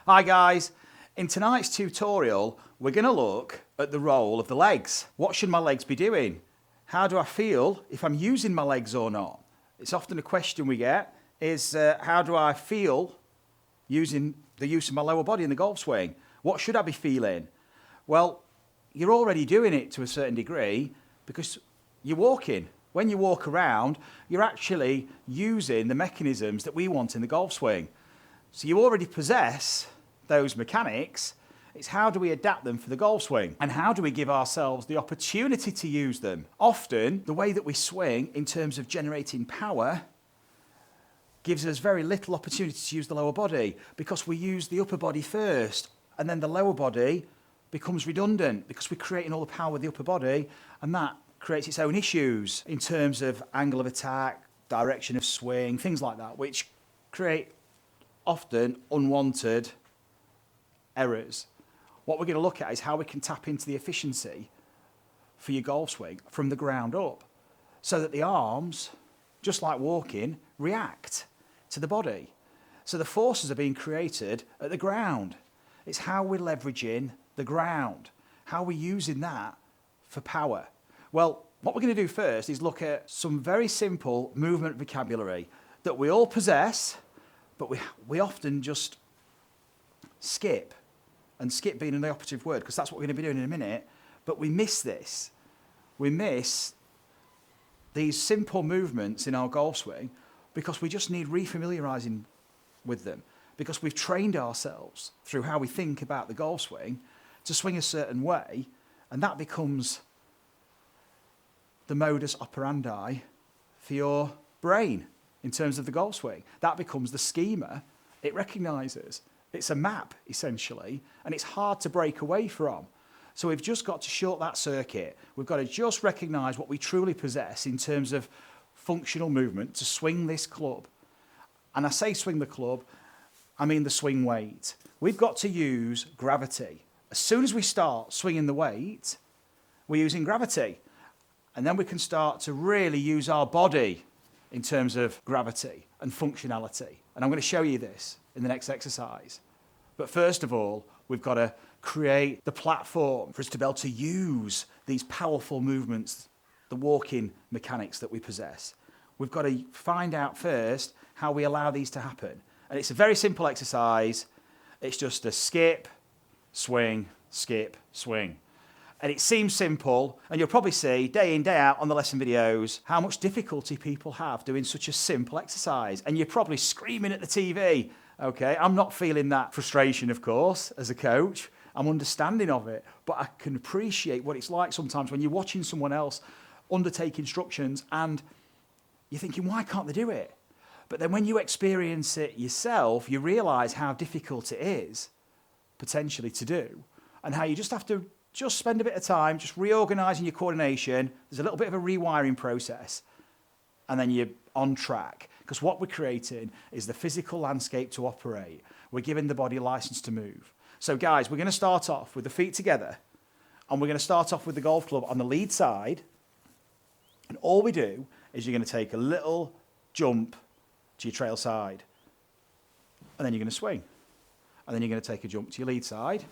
Hi guys, in tonight's tutorial we're going to look at the role of the legs. What should my legs be doing? How do I feel if I'm using my legs or not? It's often a question we get is how do I feel using the use of my lower body in the golf swing? What should I be feeling? Well, you're already doing it to a certain degree because you're walking. When you walk around, you're actually using the mechanisms that we want in the golf swing. So you already possess those mechanics. It's how do we adapt them for the golf swing? And how do we give ourselves the opportunity to use them? Often, the way that we swing in terms of generating power gives us very little opportunity to use the lower body because we use the upper body first and then the lower body becomes redundant because we're creating all the power with the upper body and that creates its own issues in terms of angle of attack, direction of swing, things like that, which create often unwanted errors. What we're going to look at is how we can tap into the efficiency for your golf swing from the ground up so that the arms, just like walking, react to the body. So the forces are being created at the ground. It's how we're leveraging the ground, how we're using that for power. Well, what we're going to do first is look at some very simple movement vocabulary that we all possess, but we often just skip, and skip being the operative word, because that's what we're going to be doing in a minute, but we miss this. We miss these simple movements in our golf swing because we just need refamiliarizing with them, because we've trained ourselves through how we think about the golf swing to swing a certain way, and that becomes the modus operandi for your brain in terms of the golf swing. That becomes the schema it recognizes. It's a map, essentially, and it's hard to break away from. So we've just got to short that circuit. We've got to just recognize what we truly possess in terms of functional movement to swing this club. And I say swing the club, I mean the swing weight. We've got to use gravity. As soon as we start swinging the weight, we're using gravity. And then we can start to really use our body in terms of gravity and functionality. And I'm going to show you this in the next exercise. But first of all, we've got to create the platform for us to be able to use these powerful movements, the walking mechanics that we possess. We've got to find out first how we allow these to happen. And it's a very simple exercise. It's just a skip, swing, skip, swing. And it seems simple, and you'll probably see day in, day out on the lesson videos how much difficulty people have doing such a simple exercise. And you're probably screaming at the TV, okay? I'm not feeling that frustration, of course, as a coach. I'm understanding of it, but I can appreciate what it's like sometimes when you're watching someone else undertake instructions and you're thinking, why can't they do it? But then when you experience it yourself, you realize how difficult it is, potentially, to do, and how you just have to just spend a bit of time just reorganizing your coordination. There's a little bit of a rewiring process, and then you're on track. Because what we're creating is the physical landscape to operate. We're giving the body license to move. So guys, we're going to start off with the feet together, and we're going to start off with the golf club on the lead side. And all we do is you're going to take a little jump to your trail side, and then you're going to swing. And then you're going to take a jump to your lead side,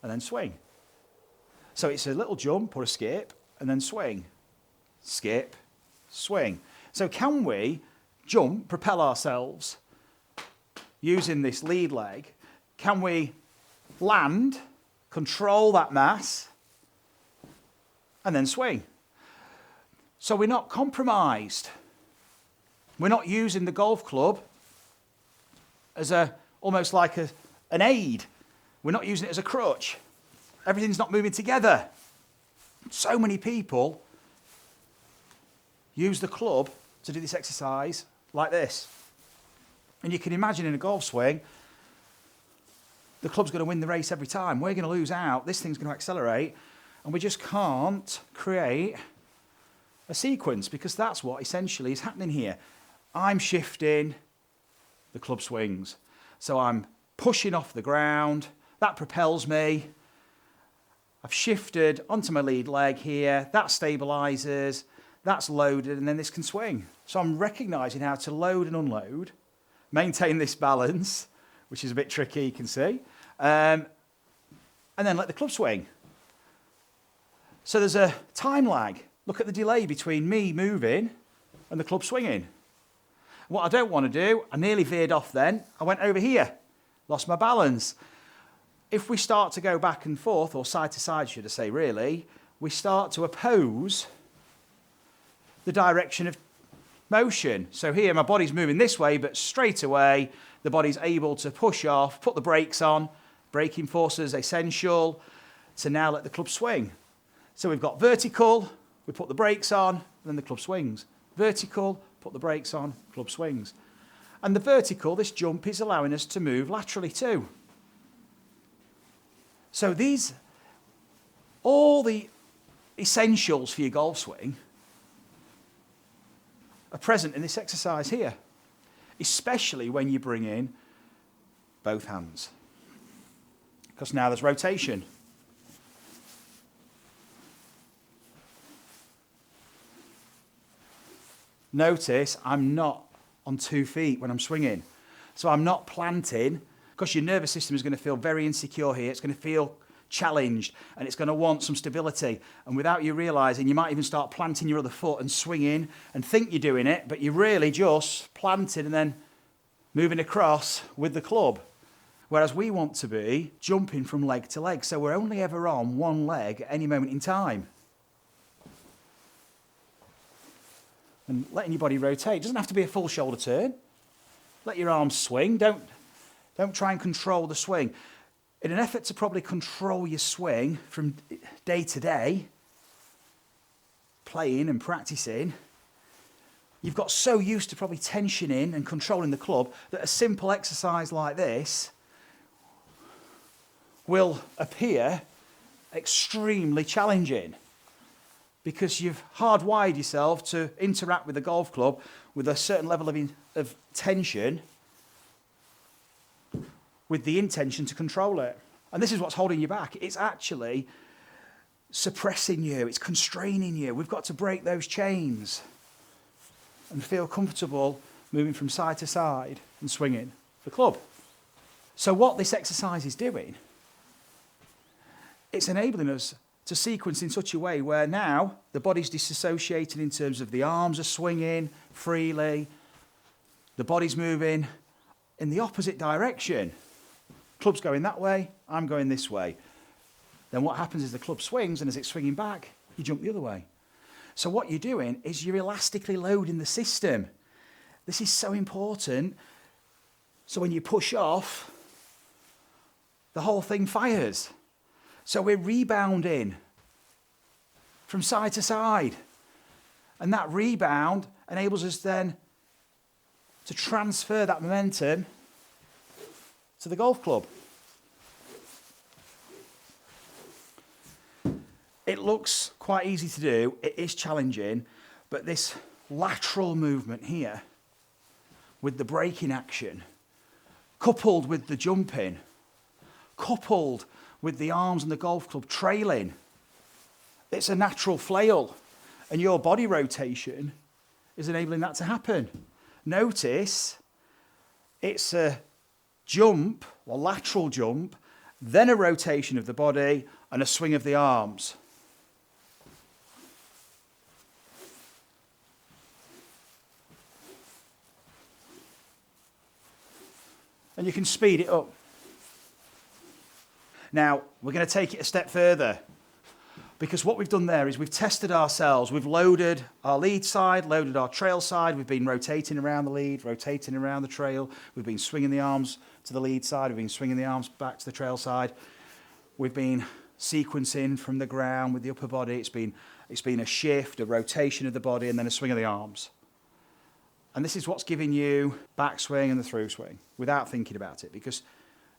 and then swing. So it's a little jump or a skip, and then swing. Skip, swing. So can we jump, propel ourselves using this lead leg? Can we land, control that mass, and then swing? So we're not compromised. We're not using the golf club as almost like an aid. We're not using it as a crutch. Everything's not moving together. So many people use the club to do this exercise like this. And you can imagine in a golf swing, the club's going to win the race every time. We're going to lose out. This thing's going to accelerate. And we just can't create a sequence because that's what essentially is happening here. I'm shifting, the club swings. So I'm pushing off the ground. That propels me. I've shifted onto my lead leg here. That stabilizes. That's loaded, and then this can swing. So I'm recognizing how to load and unload, maintain this balance, which is a bit tricky, you can see. And then let the club swing. So there's a time lag. Look at the delay between me moving and the club swinging. What I don't want to do, I nearly veered off then. I went over here, lost my balance. If we start to go back and forth, or side to side, should I say, really, we start to oppose the direction of motion. So here, my body's moving this way, but straight away, the body's able to push off, put the brakes on. Braking forces essential to now let the club swing. So we've got vertical, we put the brakes on, then the club swings. Vertical, put the brakes on, club swings. And the vertical, this jump, is allowing us to move laterally too. So these, all the essentials for your golf swing are present in this exercise here, especially when you bring in both hands. Because now there's rotation. Notice I'm not on 2 feet when I'm swinging. So I'm not planting, because your nervous system is going to feel very insecure here. It's going to feel challenged, and it's going to want some stability. And without you realising, you might even start planting your other foot and swinging and think you're doing it, but you're really just planting and then moving across with the club. Whereas we want to be jumping from leg to leg. So we're only ever on one leg at any moment in time. And letting your body rotate. It doesn't have to be a full shoulder turn. Let your arms swing. Don't try and control the swing. In an effort to probably control your swing from day to day, playing and practicing, you've got so used to probably tensioning and controlling the club that a simple exercise like this will appear extremely challenging, because you've hardwired yourself to interact with the golf club with a certain level of tension with the intention to control it. And this is what's holding you back. It's actually suppressing you. It's constraining you. We've got to break those chains and feel comfortable moving from side to side and swinging the club. So what this exercise is doing, it's enabling us to sequence in such a way where now the body's disassociated in terms of the arms are swinging freely, the body's moving in the opposite direction. Club's going that way, I'm going this way. Then what happens is the club swings, and as it's swinging back, you jump the other way. So what you're doing is you're elastically loading the system. This is so important. So when you push off, the whole thing fires. So we're rebounding from side to side. And that rebound enables us then to transfer that momentum to the golf club. It looks quite easy to do. It is challenging, but this lateral movement here with the braking action, coupled with the jumping, coupled with the arms and the golf club trailing, it's a natural flail, and your body rotation is enabling that to happen. Notice it's a jump, or lateral jump, then a rotation of the body and a swing of the arms. And you can speed it up. Now, we're going to take it a step further, because what we've done there is we've tested ourselves. We've loaded our lead side, loaded our trail side. We've been rotating around the lead, rotating around the trail. We've been swinging the arms to the lead side. We've been swinging the arms back to the trail side. We've been sequencing from the ground with the upper body. It's been a shift, a rotation of the body, and then a swing of the arms. And this is what's giving you backswing and the through swing without thinking about it, because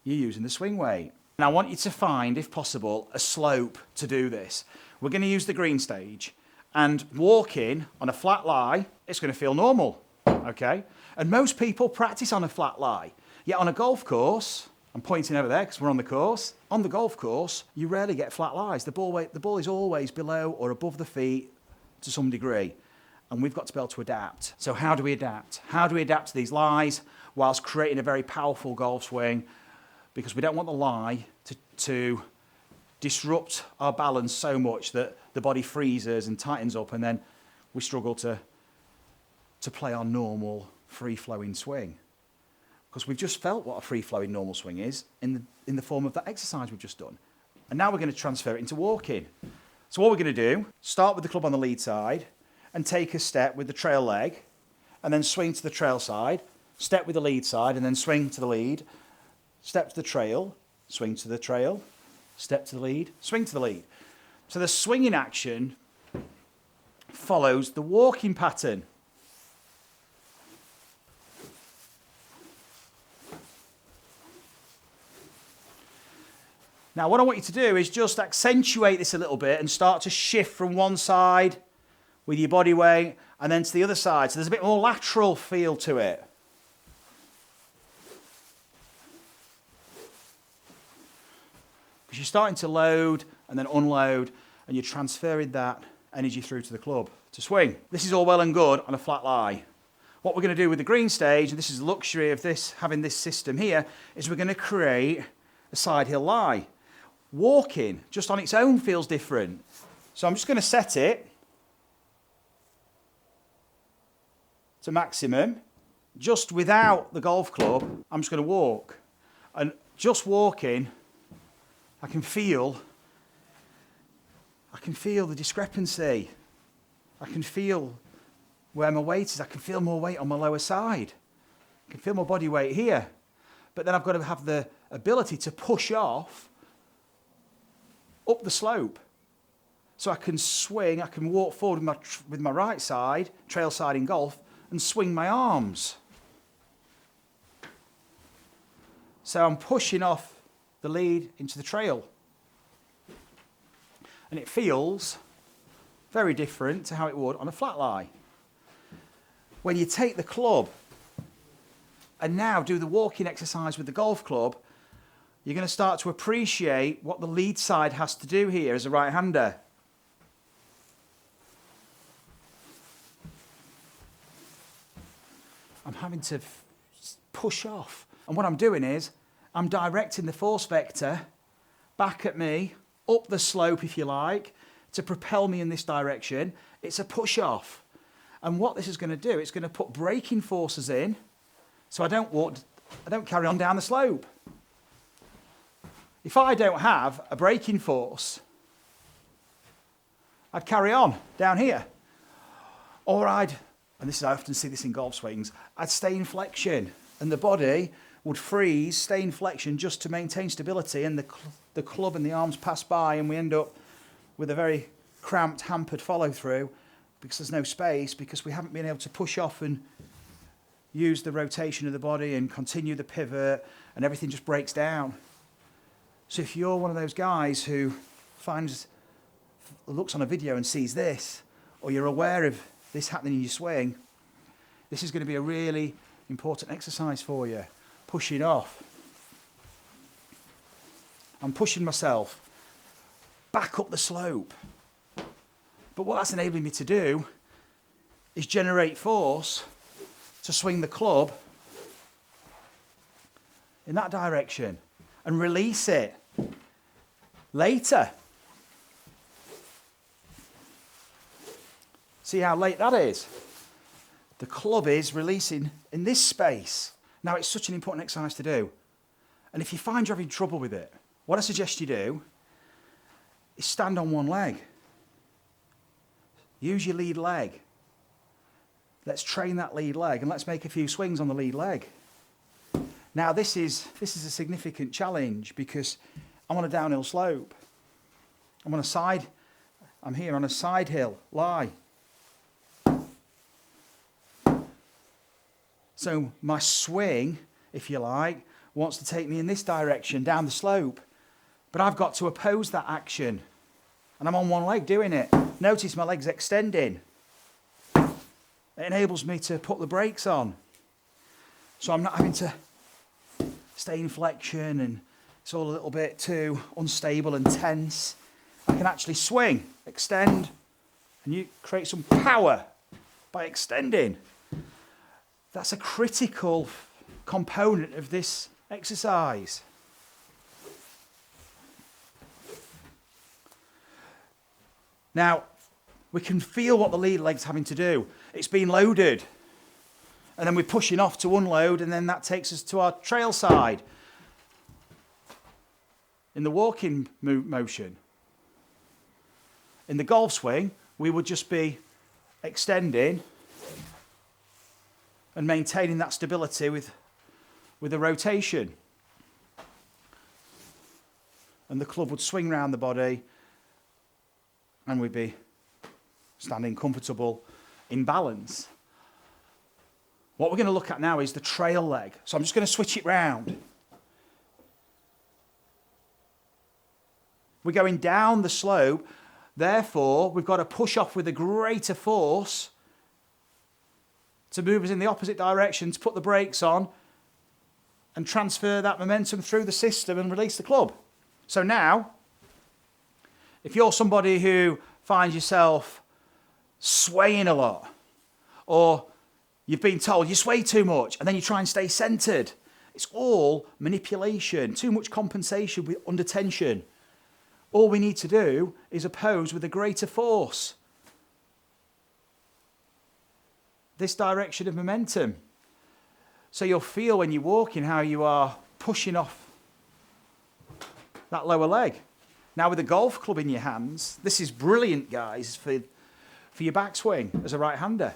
you're using the swing weight. And I want you to find, if possible, a slope to do this. We're going to use the green stage, and walking on a flat lie, it's going to feel normal, okay? And most people practice on a flat lie. Yet on a golf course, I'm pointing over there because we're on the course. On the golf course, you rarely get flat lies. The ball is always below or above the feet to some degree. And we've got to be able to adapt. So how do we adapt? How do we adapt to these lies whilst creating a very powerful golf swing? because we don't want the lie to disrupt our balance so much that the body freezes and tightens up, and then we struggle to play our normal free-flowing swing. Because we've just felt what a free-flowing normal swing is in the form of that exercise we've just done. And now we're going to transfer it into walking. So what we're going to do, start with the club on the lead side and take a step with the trail leg, and then swing to the trail side, step with the lead side, and then swing to the lead, step to the trail, swing to the trail, step to the lead, swing to the lead. So the swinging action follows the walking pattern. Now what I want you to do is just accentuate this a little bit and start to shift from one side with your body weight and then to the other side. So there's a bit more lateral feel to it. Because you're starting to load and then unload, and you're transferring that energy through to the club to swing. This is all well and good on a flat lie. What we're going to do with the green stage, and this is the luxury of this, having this system here, is we're going to create a side hill lie. Walking just on its own feels different. So I'm just going to set it to maximum, just without the golf club. I'm just going to walk, and just walking, I can feel the discrepancy. I can feel where my weight is. I can feel more weight on my lower side. I can feel my body weight here. But then I've got to have the ability to push off up the slope. So I can swing, I can walk forward with my right side, trail side in golf, and swing my arms. So I'm pushing off the lead into the trail. And it feels very different to how it would on a flat lie. When you take the club and now do the walking exercise with the golf club, you're going to start to appreciate what the lead side has to do here as a right-hander. I'm having to push off. And what I'm doing is I'm directing the force vector back at me, up the slope if you like, to propel me in this direction. It's a push off. And what this is going to do, it's going to put braking forces in so I don't carry on down the slope. If I don't have a braking force, I'd carry on down here. Or and I often see this in golf swings, I'd stay in flexion and the body would freeze, stay in flexion just to maintain stability, and the club and the arms pass by and we end up with a very cramped, hampered follow through because there's no space, because we haven't been able to push off and use the rotation of the body and continue the pivot, and everything just breaks down. So if you're one of those guys who looks on a video and sees this, or you're aware of this happening in your swing, this is going to be a really important exercise for you. Pushing off. I'm pushing myself back up the slope. But what that's enabling me to do is generate force to swing the club in that direction and release it later. See how late that is? The club is releasing in this space. Now, it's such an important exercise to do. And if you find you're having trouble with it, what I suggest you do is stand on one leg. Use your lead leg. Let's train that lead leg, and let's make a few swings on the lead leg. Now, this is a significant challenge because I'm on a downhill slope. I'm here on a side hill lie. So my swing, if you like, wants to take me in this direction, down the slope. But I've got to oppose that action. And I'm on one leg doing it. Notice my leg's extending. It enables me to put the brakes on. So I'm not having to stay in flexion and it's all a little bit too unstable and tense. I can actually swing, extend, and you create some power by extending. That's a critical component of this exercise. Now, we can feel what the lead leg's having to do. It's been loaded. And then we're pushing off to unload, and then that takes us to our trail side in the walking motion. In the golf swing, we would just be extending and maintaining that stability with a rotation. And the club would swing round the body, and we'd be standing comfortable in balance. What we're going to look at now is the trail leg. So I'm just going to switch it round. We're going down the slope. Therefore, we've got to push off with a greater force to move us in the opposite direction, to put the brakes on and transfer that momentum through the system and release the club. So now, if you're somebody who finds yourself swaying a lot, or you've been told you sway too much, and then you try and stay centered, it's all manipulation, too much compensation under tension. All we need to do is oppose with a greater force this direction of momentum. So you'll feel when you're walking how you are pushing off that lower leg. Now with a golf club in your hands, this is brilliant, guys, for your backswing as a right-hander.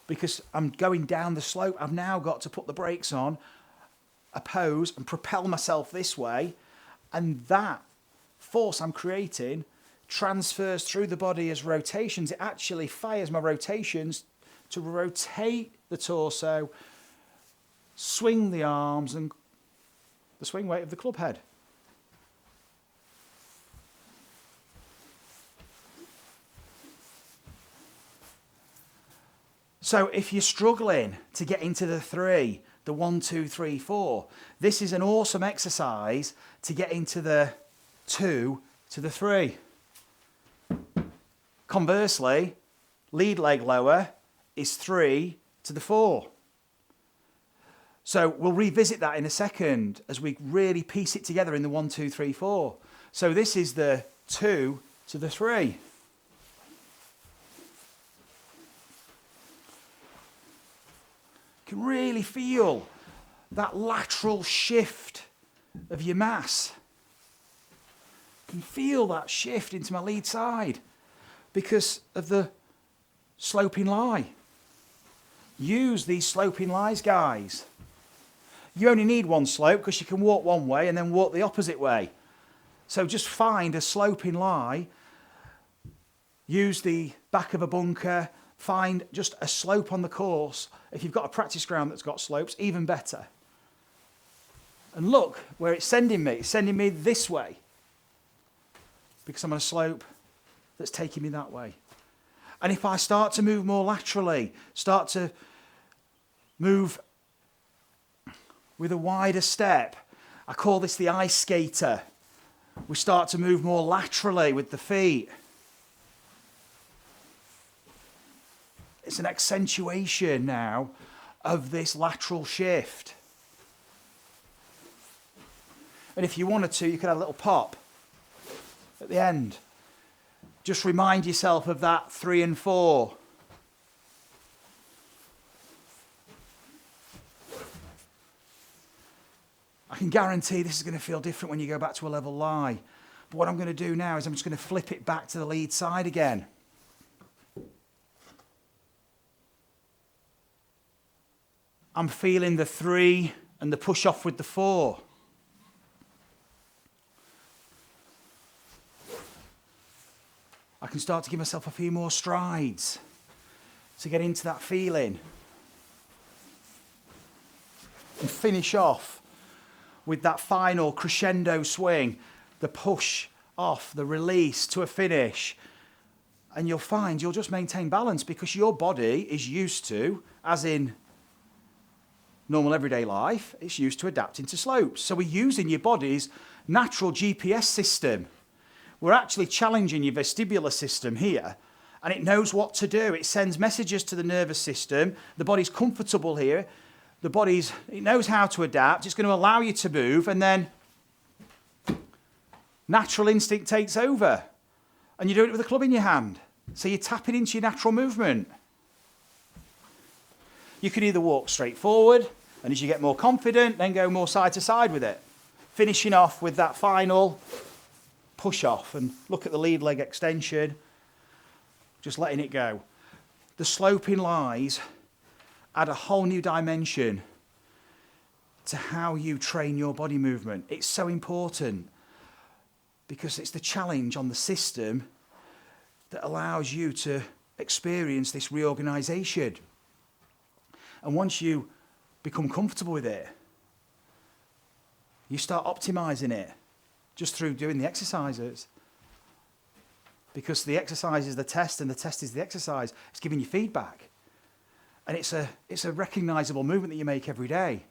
Because I'm going down the slope, I've now got to put the brakes on, oppose and propel myself this way, and that force I'm creating transfers through the body as rotations. It actually fires my rotations to rotate the torso, swing the arms, and the swing weight of the club head. So if you're struggling to get into the 3, the 1, 2, 3, 4, this is an awesome exercise to get into the 2 to the 3. Conversely, lead leg lower is 3 to the 4. So we'll revisit that in a second as we really piece it together in the 1, 2, 3, 4. So this is the 2 to the 3. You can really feel that lateral shift of your mass. You can feel that shift into my lead side because of the sloping lie. Use these sloping lies, guys. You only need one slope because you can walk one way and then walk the opposite way. So just find a sloping lie, use the back of a bunker, find just a slope on the course. If you've got a practice ground that's got slopes, even better. And look where it's sending me. It's sending me this way because I'm on a slope that's taking me that way. And if I start to move more laterally, start to move with a wider step, I call this the ice skater. We start to move more laterally with the feet. It's an accentuation now of this lateral shift. And if you wanted to, you could have a little pop at the end. Just remind yourself of that 3 and 4. I can guarantee this is going to feel different when you go back to a level lie. But what I'm going to do now is I'm just going to flip it back to the lead side again. I'm feeling the 3 and the push off with the 4. I can start to give myself a few more strides to get into that feeling. And finish off with that final crescendo swing, the push off, the release to a finish. And you'll find you'll just maintain balance because your body is used to, as in normal everyday life, it's used to adapting to slopes. So we're using your body's natural GPS system. We're actually challenging your vestibular system here, and it knows what to do. It sends messages to the nervous system. The body's comfortable here. It knows how to adapt. It's going to allow you to move, and then natural instinct takes over. And you're doing it with a club in your hand. So you're tapping into your natural movement. You can either walk straight forward, and as you get more confident, then go more side to side with it. Finishing off with that final push off, and look at the lead leg extension, just letting it go. The sloping lies add a whole new dimension to how you train your body movement. It's so important because it's the challenge on the system that allows you to experience this reorganization. And once you become comfortable with it, you start optimizing it just through doing the exercises. Because the exercise is the test and the test is the exercise. It's giving you feedback. And it's a recognizable movement that you make every day,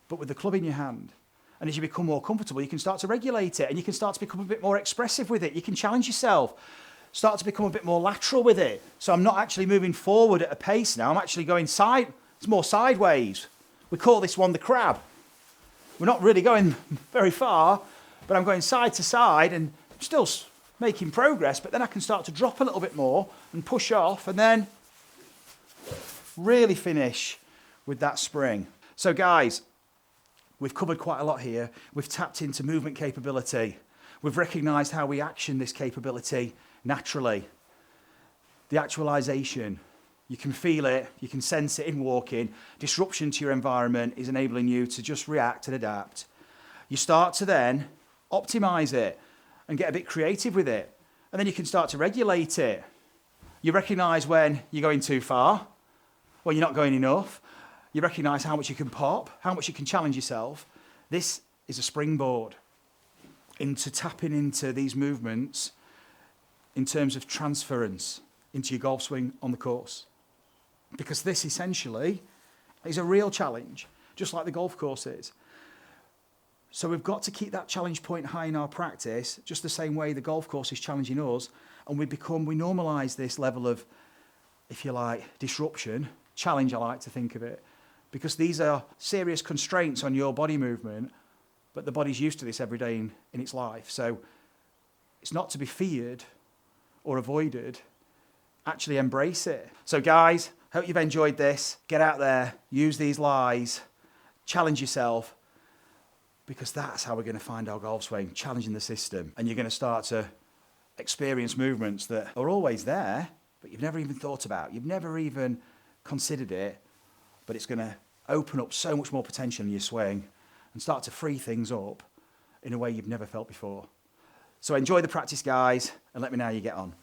but with the club in your hand. And as you become more comfortable, you can start to regulate it and you can start to become a bit more expressive with it. You can challenge yourself, start to become a bit more lateral with it. So I'm not actually moving forward at a pace now. I'm actually going side. It's more sideways. We call this one the crab. We're not really going very far, but I'm going side to side and still making progress, but then I can start to drop a little bit more and push off and then really finish with that spring. So guys, we've covered quite a lot here. We've tapped into movement capability. We've recognized how we action this capability naturally. The actualization, you can feel it, you can sense it in walking. Disruption to your environment is enabling you to just react and adapt. You start to then optimize it and get a bit creative with it. And then you can start to regulate it. You recognize when you're going too far, when you're not going enough. You recognize how much you can pop, how much you can challenge yourself. This is a springboard into tapping into these movements in terms of transference into your golf swing on the course. Because this essentially is a real challenge, just like the golf course is. So we've got to keep that challenge point high in our practice, just the same way the golf course is challenging us, and we normalise this level of, if you like, disruption, challenge I like to think of it, because these are serious constraints on your body movement, but the body's used to this every day in its life. So it's not to be feared or avoided, actually embrace it. So guys, hope you've enjoyed this. Get out there, use these lies, challenge yourself, because that's how we're going to find our golf swing, challenging the system. And you're going to start to experience movements that are always there, but you've never even thought about. You've never even considered it, but it's going to open up so much more potential in your swing and start to free things up in a way you've never felt before. So enjoy the practice, guys, and let me know how you get on.